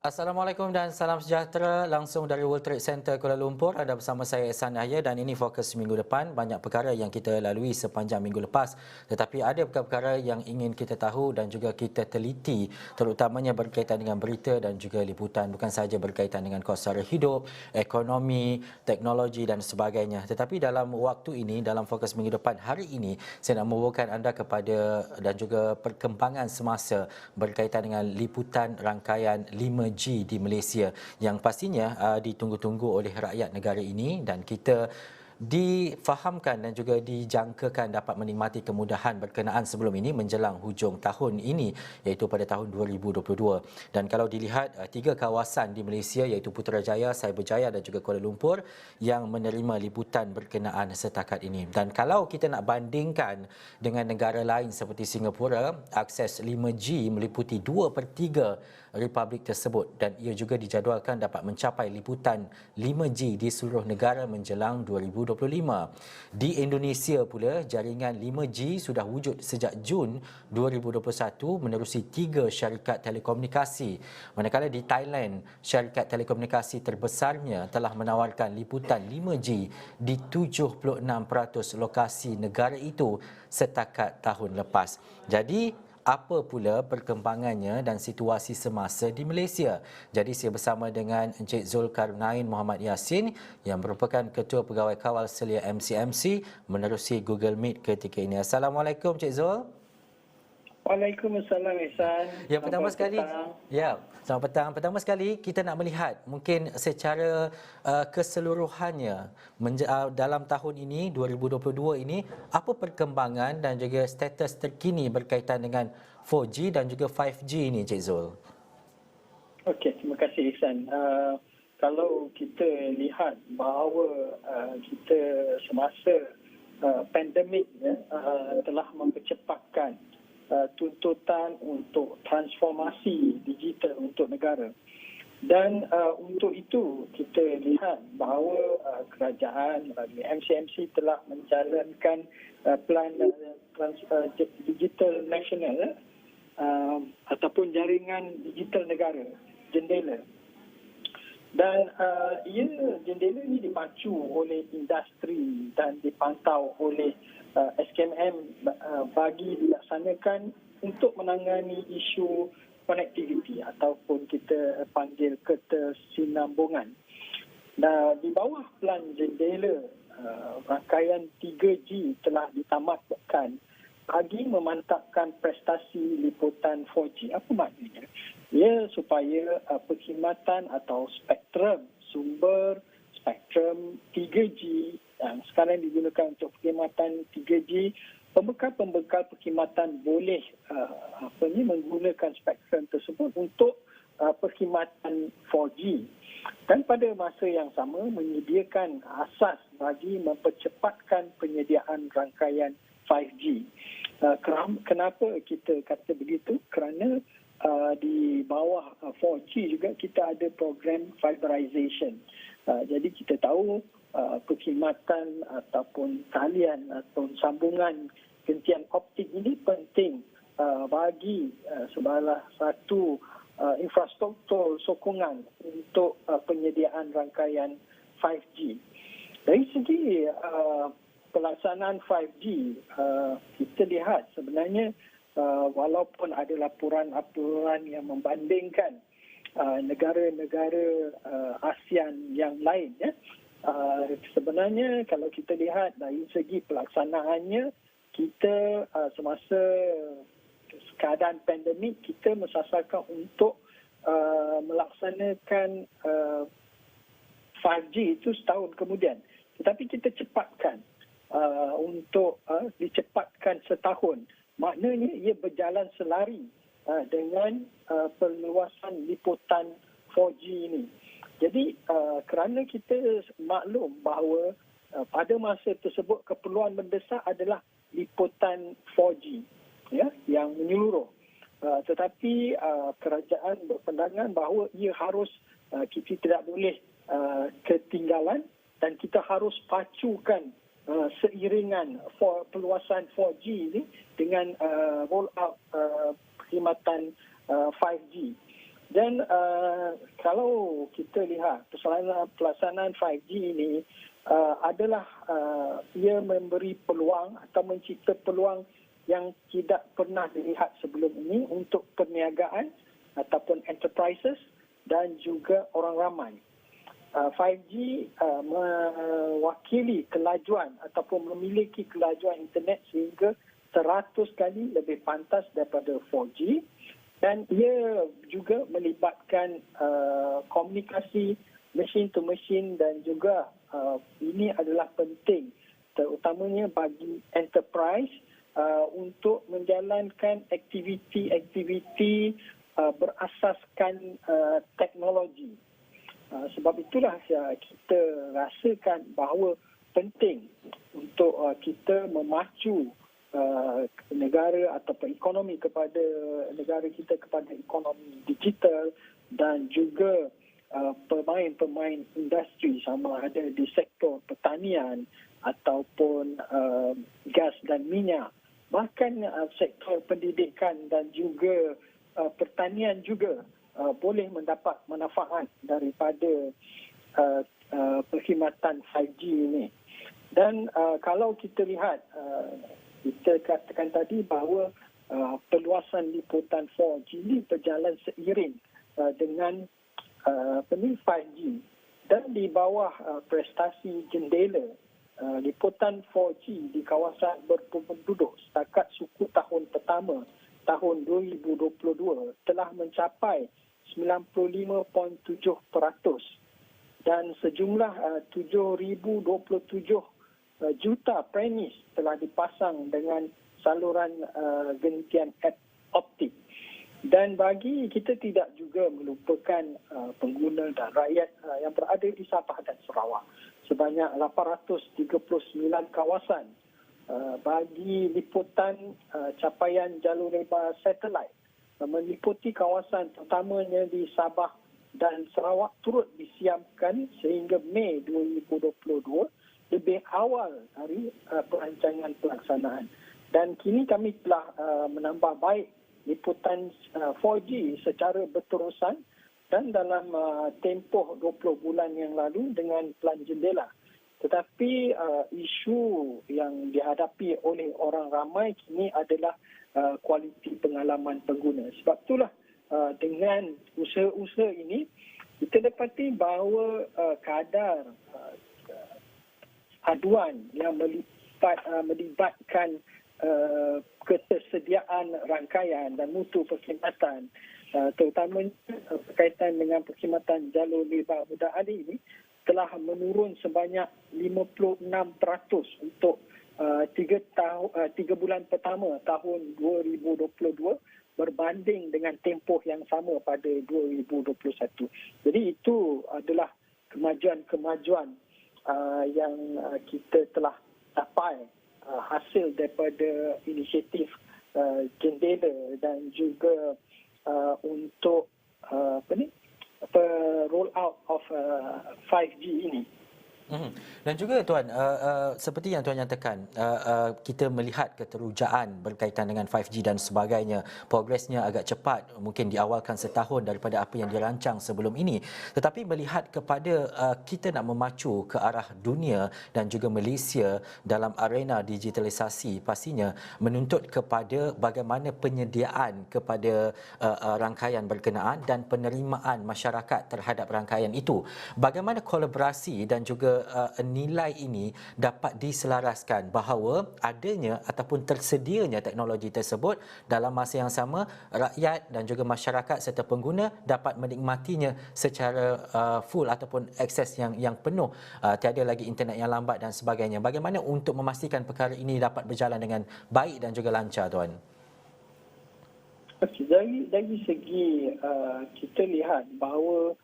Assalamualaikum dan salam sejahtera langsung dari World Trade Center Kuala Lumpur. Anda bersama saya Ehsan Yahya dan ini fokus minggu depan. Banyak perkara yang kita lalui sepanjang minggu lepas, tetapi ada perkara-perkara yang ingin kita tahu dan juga kita teliti, terutamanya berkaitan dengan berita dan juga liputan, bukan sahaja berkaitan dengan kos sara hidup, ekonomi, teknologi dan sebagainya. Tetapi dalam waktu ini, dalam fokus minggu depan hari ini, saya nak membawakan anda kepada dan juga perkembangan semasa berkaitan dengan liputan rangkaian 5G di Malaysia yang pastinya ditunggu-tunggu oleh rakyat negara ini, dan kita difahamkan dan juga dijangkakan dapat menikmati kemudahan berkenaan sebelum ini menjelang hujung tahun ini, iaitu pada tahun 2022. Dan kalau dilihat tiga kawasan di Malaysia iaitu Putrajaya, Cyberjaya dan juga Kuala Lumpur yang menerima liputan berkenaan setakat ini. Dan kalau kita nak bandingkan dengan negara lain seperti Singapura, akses 5G meliputi 2/3 republik tersebut dan ia juga dijadualkan dapat mencapai liputan 5G di seluruh negara menjelang 2025. Di Indonesia pula, jaringan 5G sudah wujud sejak Jun 2021 menerusi 3 syarikat telekomunikasi. Manakala di Thailand, syarikat telekomunikasi terbesarnya telah menawarkan liputan 5G di 76% lokasi negara itu setakat tahun lepas. Jadi, apa pula perkembangannya dan situasi semasa di Malaysia? Jadi saya bersama dengan Encik Zulkarnain Muhammad Yassin yang merupakan Ketua Pegawai Kawal Selia MCMC menerusi Google Meet ketika ini. Assalamualaikum Encik Zul. Waalaikumsalam Ihsan. Ya, pertama Selamat sekali, petang. selamat petang. Pertama sekali kita nak melihat mungkin secara keseluruhannya dalam tahun ini 2022 ini apa perkembangan dan juga status terkini berkaitan dengan 4G dan juga 5G ini Cik Zul. Okey, terima kasih Ihsan. Kalau kita lihat bahawa kita semasa pandemik telah mempercepatkan tuntutan untuk transformasi digital untuk negara. Dan untuk itu kita lihat bahawa kerajaan melalui MCMC telah menjalankan plan digital nasional ataupun jaringan digital negara, jendela. Dan jendela ini dipacu oleh industri dan dipantau oleh SKMM bagi dilaksanakan untuk menangani isu konektiviti ataupun kita panggil ketersinambungan. Dan di bawah plan jendela, rangkaian 3G telah ditamatkan bagi memantapkan prestasi liputan 4G. Apa maknanya? Ya, supaya perkhidmatan atau spektrum sumber spektrum 3G yang sekarang digunakan untuk perkhidmatan 3G, pembekal-pembekal perkhidmatan boleh menggunakan spektrum tersebut untuk perkhidmatan 4G. Dan pada masa yang sama menyediakan asas bagi mempercepatkan penyediaan rangkaian 5G. Kenapa kita kata begitu? Kerana di bawah 4G juga kita ada program fiberization. Jadi kita tahu perkhidmatan ataupun talian atau sambungan gentian optik ini penting bagi sebalah satu infrastruktur sokongan untuk penyediaan rangkaian 5G. Dari segi pelaksanaan 5G, kita lihat sebenarnya walaupun ada laporan-laporan yang membandingkan negara-negara ASEAN yang lain, sebenarnya kalau kita lihat dari segi pelaksanaannya, kita semasa keadaan pandemik kita mensasarkan untuk melaksanakan 5G itu setahun kemudian. Tetapi kita cepatkan untuk dicepatkan setahun. Maknanya ia berjalan selari dengan perluasan liputan 4G ini. Jadi kerana kita maklum bahawa pada masa tersebut keperluan mendesak adalah liputan 4G yang menyeluruh. Tetapi kerajaan berpandangan bahawa ia harus kita tidak boleh ketinggalan dan kita harus pacukan seiringan perluasan 4G ini dengan roll out perkhidmatan 5G. Dan kalau kita lihat pelaksanaan 5G ini adalah ia memberi peluang atau mencipta peluang yang tidak pernah dilihat sebelum ini untuk perniagaan ataupun enterprises dan juga orang ramai. 5G mewakili kelajuan ataupun memiliki kelajuan internet sehingga 100 kali lebih pantas daripada 4G, dan ia juga melibatkan komunikasi mesin to mesin, dan juga ini adalah penting terutamanya bagi enterprise untuk menjalankan aktiviti-aktiviti berasaskan teknologi. Sebab itulah kita rasakan bahawa penting untuk kita memacu negara ataupun ekonomi kepada negara kita kepada ekonomi digital, dan juga pemain-pemain industri sama ada di sektor pertanian ataupun gas dan minyak, bahkan sektor pendidikan dan juga pertanian juga boleh mendapat manfaat daripada perkhidmatan 5G ini. Dan kalau kita lihat, kita katakan tadi bahawa perluasan liputan 4G ini berjalan seiring dengan 5G, dan di bawah prestasi jendela liputan 4G di kawasan berpenduduk setakat suku tahun pertama tahun 2022 telah mencapai 95.7%, dan sejumlah 7,027 juta premis telah dipasang dengan saluran gentian optik. Dan bagi kita tidak juga melupakan pengguna dan rakyat yang berada di Sabah dan Sarawak, sebanyak 839 kawasan bagi liputan capaian jalur lebar satelit meliputi kawasan terutamanya di Sabah dan Sarawak turut disiapkan sehingga Mei 2022, lebih awal dari perancangan pelaksanaan. Dan kini kami telah menambah baik liputan 4G secara berterusan dan dalam tempoh 20 bulan yang lalu dengan pelan jendela. Tetapi isu yang dihadapi oleh orang ramai kini adalah kualiti pengalaman pengguna. Sebab itulah dengan usaha-usaha ini kita dapati bahawa kadar aduan yang melibatkan ketersediaan rangkaian dan mutu perkhidmatan, terutamanya berkaitan dengan perkhidmatan jalur lebar mudah alih ini, telah menurun sebanyak 56% untuk 3 bulan pertama tahun 2022 berbanding dengan tempoh yang sama pada 2021. Jadi itu adalah kemajuan-kemajuan yang kita telah capai hasil daripada inisiatif jendela dan juga untuk roll out of 5G ini. Dan juga Tuan, seperti yang Tuan nyatakan, kita melihat keterujaan berkaitan dengan 5G dan sebagainya. Progresnya agak cepat, mungkin diawalkan setahun daripada apa yang dirancang sebelum ini. Tetapi melihat kepada kita nak memacu ke arah dunia dan juga Malaysia dalam arena digitalisasi, pastinya menuntut kepada bagaimana penyediaan kepada rangkaian berkenaan dan penerimaan masyarakat terhadap rangkaian itu. Bagaimana kolaborasi dan juga nilai ini dapat diselaraskan bahawa adanya ataupun tersedianya teknologi tersebut dalam masa yang sama rakyat dan juga masyarakat serta pengguna dapat menikmatinya secara full ataupun akses yang penuh, tiada lagi internet yang lambat dan sebagainya. Bagaimana untuk memastikan perkara ini dapat berjalan dengan baik dan juga lancar, Tuan? Dari segi kita lihat bahawa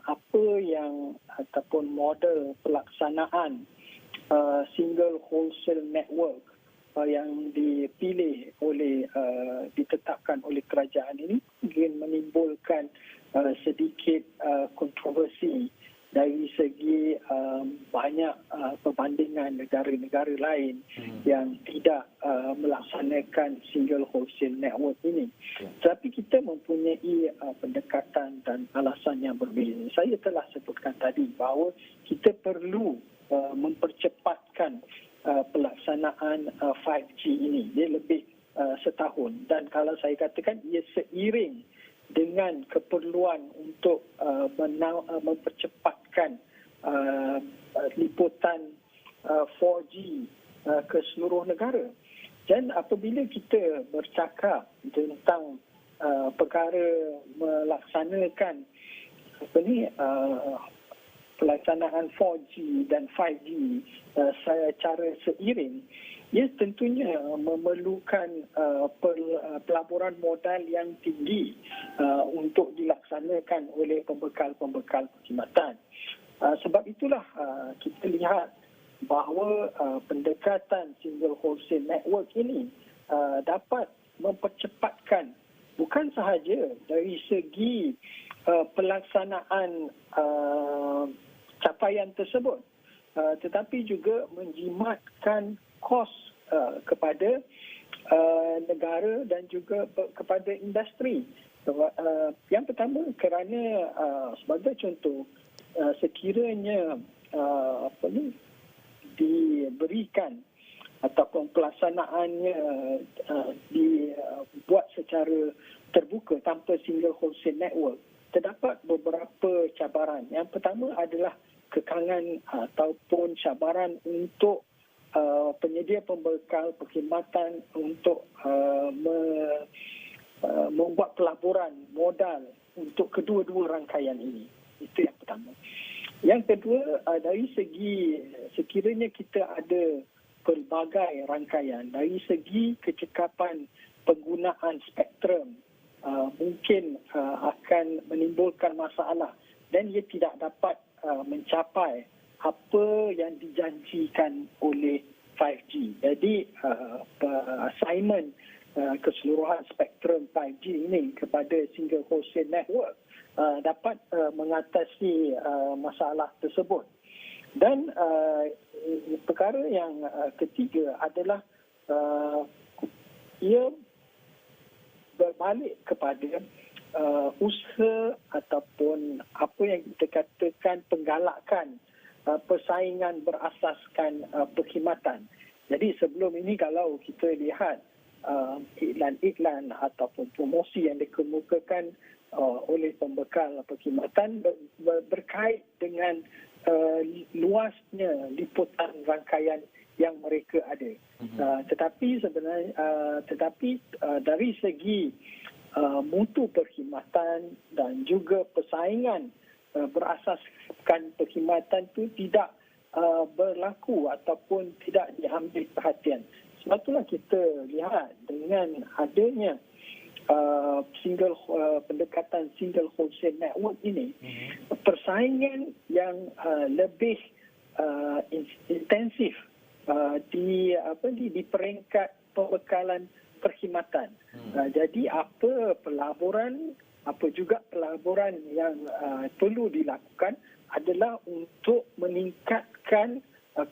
apa yang ataupun model pelaksanaan single wholesale network yang dipilih oleh ditetapkan oleh kerajaan ini mungkin menimbulkan sedikit kontroversi dari segi banyak perbandingan negara-negara lain yang tidak melaksanakan single wholesale network ini. Tetapi kita mempunyai pendekatan dan alasan yang berbeza. Saya telah sebutkan tadi bahawa kita perlu mempercepatkan pelaksanaan 5G ini. Dia lebih setahun, dan kalau saya katakan ia seiring dengan keperluan untuk mempercepatkan liputan 4G ke seluruh negara. Dan apabila kita bercakap tentang perkara melaksanakan pelaksanaan 4G dan 5G secara seiring, ia tentunya memerlukan pelaburan modal yang tinggi untuk dilaksanakan oleh pembekal-pembekal perkhidmatan. Sebab itulah kita lihat bahawa pendekatan single wholesale network ini dapat mempercepatkan bukan sahaja dari segi pelaksanaan capaian tersebut, tetapi juga menjimatkan kos kepada negara dan juga kepada industri. Yang pertama, kerana sebagai contoh, sekiranya diberikan ataupun pelaksanaannya dibuat secara terbuka tanpa single wholesale network, terdapat beberapa cabaran. Yang pertama adalah kekangan ataupun cabaran untuk penyedia pembekal perkhidmatan untuk membuat pelaburan modal untuk kedua-dua rangkaian ini. Itu yang pertama. Yang kedua, dari segi sekiranya kita ada pelbagai rangkaian, dari segi kecekapan penggunaan spektrum mungkin akan menimbulkan masalah dan ia tidak dapat mencapai apa yang dijanjikan oleh 5G. Jadi assignment keseluruhan spektrum 5G ini kepada single wholesale network dapat mengatasi masalah tersebut. Dan perkara yang ketiga adalah ia berbalik kepada usaha ataupun apa yang kita katakan penggalakan persaingan berasaskan perkhidmatan. Jadi sebelum ini kalau kita lihat iklan-iklan ataupun promosi yang dikemukakan oleh pembekal perkhidmatan berkait dengan luasnya liputan rangkaian yang mereka ada. Tetapi sebenarnya dari segi mutu perkhidmatan dan juga persaingan berasaskan perkhidmatan itu tidak berlaku ataupun tidak diambil perhatian. Sebab itulah kita lihat dengan adanya pendekatan single wholesale network ini, persaingan yang lebih intensif di peringkat pembekalan perkhidmatan. Jadi apa juga pelaburan yang perlu dilakukan adalah untuk meningkatkan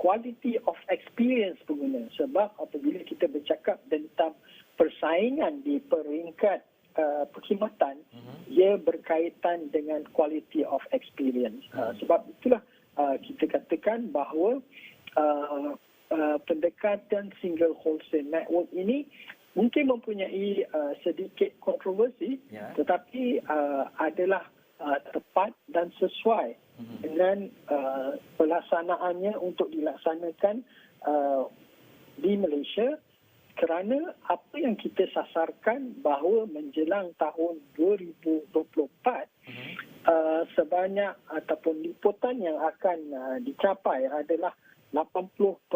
quality of experience pengguna. Sebab apabila kita bercakap tentang persaingan di peringkat perkhidmatan, ia berkaitan dengan quality of experience. Sebab itulah kita katakan bahawa pendekatan single wholesale network ini mungkin mempunyai sedikit kontroversi, tetapi adalah tepat dan sesuai dengan pelaksanaannya untuk dilaksanakan di Malaysia, kerana apa yang kita sasarkan bahawa menjelang tahun 2024 sebanyak ataupun liputan yang akan dicapai adalah 80%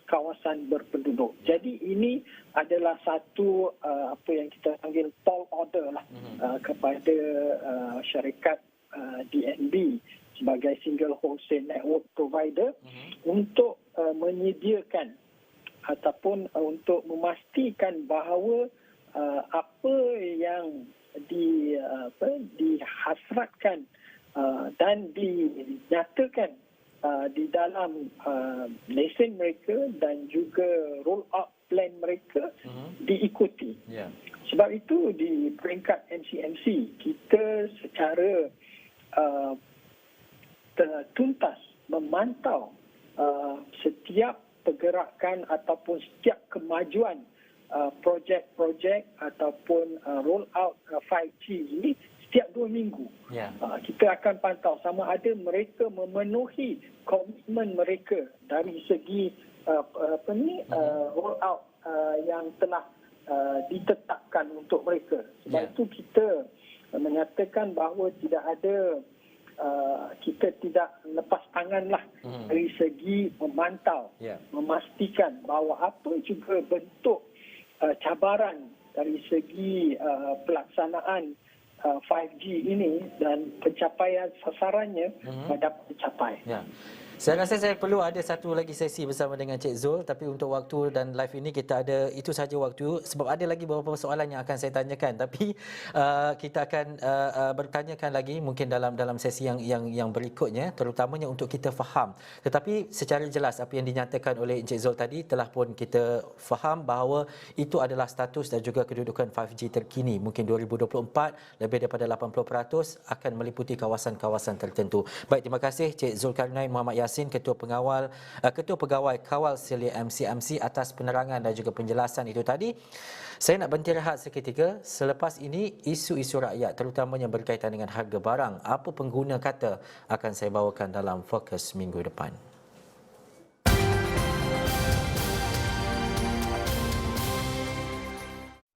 kawasan berpenduduk. Jadi ini adalah satu apa yang kita panggil tall order lah kepada syarikat DNB sebagai single wholesale network provider untuk menyediakan ataupun untuk memastikan bahawa apa yang dihasratkan dan dinyatakan di dalam lesen mereka dan juga roll out plan mereka diikuti. Sebab itu di peringkat MCMC kita secara tuntas memantau setiap pergerakan ataupun setiap kemajuan projek-projek ataupun roll out 5G ini setiap 2 minggu. Kita akan pantau sama ada mereka memenuhi komitmen mereka dari segi roll out yang telah ditetapkan untuk mereka. Sebab itu kita menyatakan bahawa tidak ada kita tidak lepas tanganlah dari segi memantau, memastikan bahawa apa juga bentuk cabaran dari segi pelaksanaan 5G ini dan pencapaian sasarannya dapat dicapai. Saya rasa saya perlu ada satu lagi sesi bersama dengan Cik Zul, tapi untuk waktu dan live ini kita ada itu saja waktu sebab ada lagi beberapa soalan yang akan saya tanyakan, tapi kita akan bertanyakan lagi mungkin dalam sesi yang berikutnya, terutamanya untuk kita faham. Tetapi secara jelas apa yang dinyatakan oleh Encik Zul tadi telah pun kita faham bahawa itu adalah status dan juga kedudukan 5G terkini. Mungkin 2024 lebih daripada 80% akan meliputi kawasan-kawasan tertentu. Baik, terima kasih Cik Zulkarnain Muhammad Yassin, Ketua Pegawai Kawal Selia MCMC atas penerangan dan juga penjelasan itu tadi. Saya nak berhenti rehat seketika. Selepas ini, isu-isu rakyat terutamanya berkaitan dengan harga barang. Apa pengguna kata akan saya bawakan dalam Fokus minggu depan.